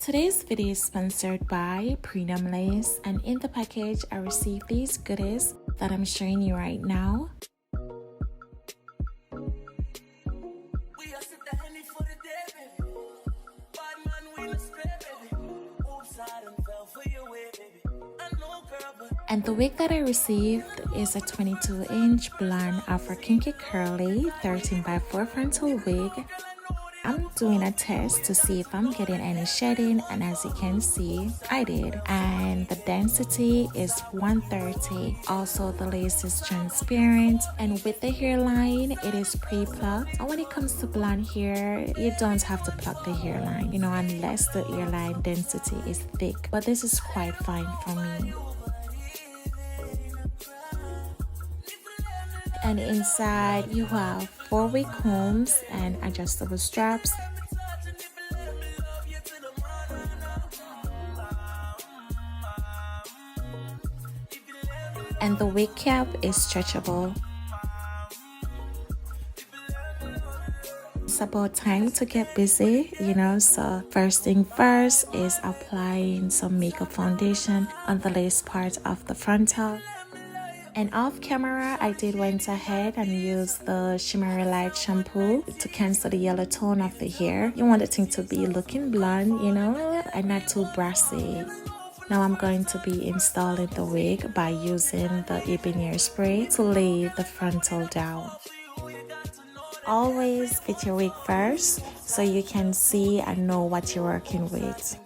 Today's video is sponsored by Premium Lace, and in the package I received these goodies that I'm showing you right now. And the wig that I received is a 22-inch blonde Afro kinky curly 13x4 frontal wig. I'm doing a test to see if I'm getting any shedding, and as you can see, I did. And the density is 130. Also, the lace is transparent, and with the hairline, it is pre-plucked. And when it comes to blonde hair, you don't have to pluck the hairline, unless the hairline density is thick. But this is quite fine for me. And inside you have 4-way combs and adjustable straps. And the wig cap is stretchable. It's about time to get busy, so first thing first is applying some makeup foundation on the lace part of the frontal. And off camera, I went ahead and used the Shimmery Light shampoo to cancel the yellow tone of the hair. You want the thing to be looking blonde, and not too brassy. Now I'm going to be installing the wig by using the Ebony spray to lay the frontal down. Always fit your wig first so you can see and know what you're working with.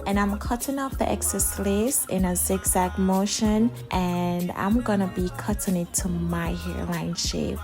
And I'm cutting off the excess lace in a zigzag motion, and I'm gonna be cutting it to my hairline shape.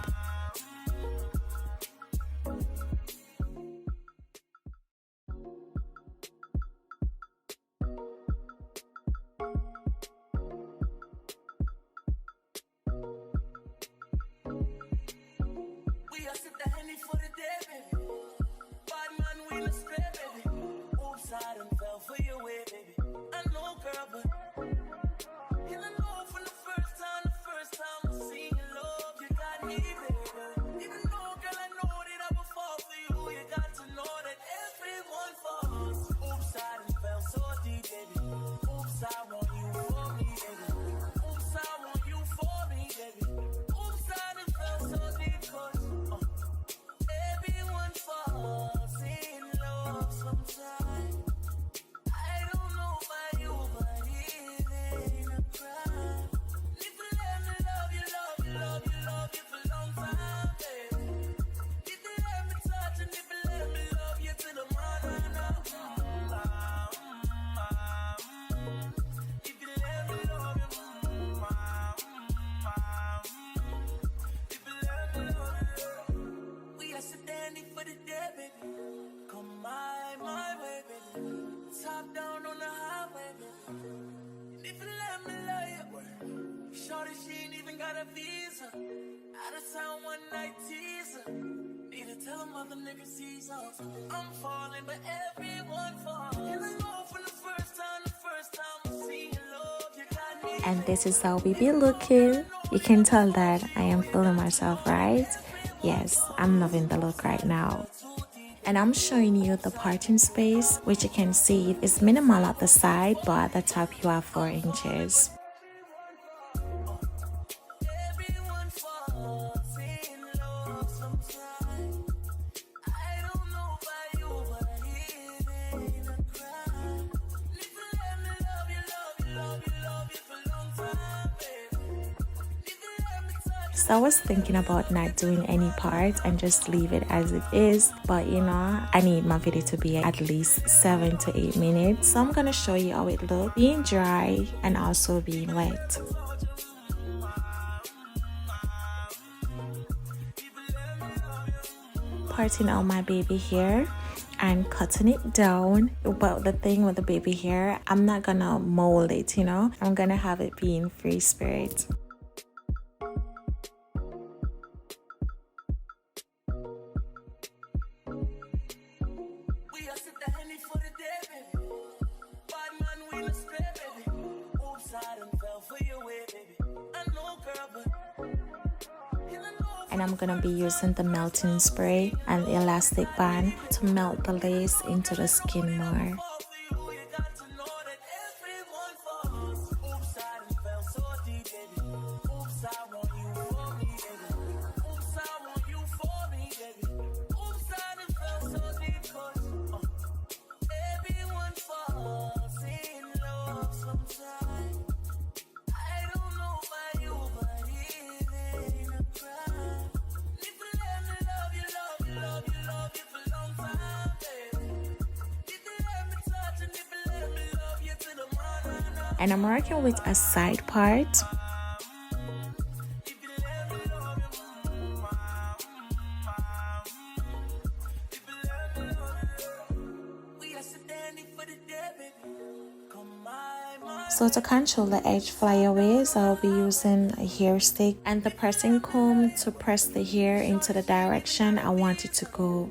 I'm falling, but everyone falls. And this is how we be looking. You can tell that I am feeling myself, right? Yes, I'm loving the look right now. And I'm showing you the parting space, which you can see is minimal at the side, but at the top you have 4 inches. So I was thinking about not doing any part and just leave it as it is, but I need my video to be at least 7 to 8 minutes. So I'm gonna show you how it looks being dry and also being wet. parting out my baby hair and cutting it down. But the thing with the baby hair, I'm not gonna mold it, you know, I'm gonna have it be in free spirit. And I'm gonna be using the melting spray and the elastic band to melt the lace into the skin more. And I'm working with a side part. So to control the edge flyaways, I'll be using a hair stick and the pressing comb to press the hair into the direction I want it to go.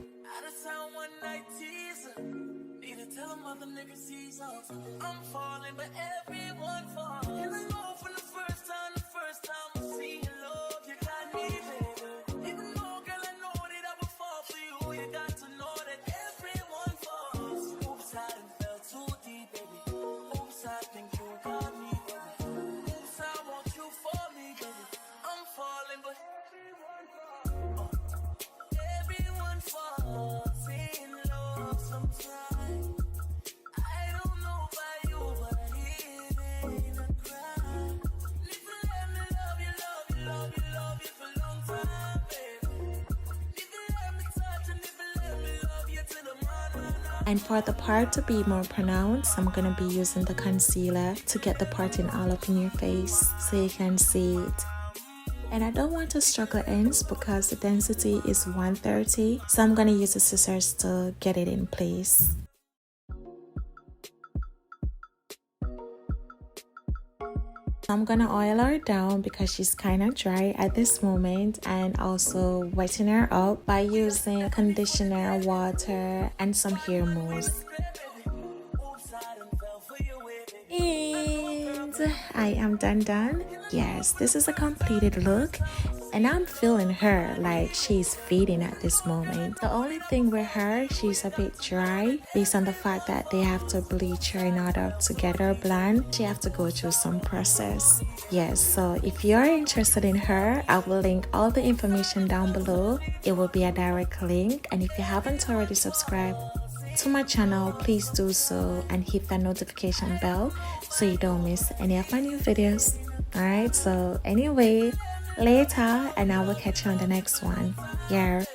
And for the part to be more pronounced, I'm gonna be using the concealer to get the parting all up in your face so you can see it. And I don't want to struggle ends because the density is 130, so I'm gonna use the scissors to get it in place. I'm gonna oil her down because she's kind of dry at this moment, and also whiten her up by using conditioner, water, and some hair mousse. And I am done. Yes, this is a completed look, and I'm feeling her like she's fading at this moment. The only thing with her, she's a bit dry based on the fact that they have to bleach her in order to get her blonde. She have to go through some process. Yes, so if you're interested in her, I will link all the information down below. It will be a direct link, and if you haven't already subscribed to my channel, please do so and hit that notification bell so you don't miss any of my new videos. Alright, so anyway, later, and I will catch you on the next one. Yeah.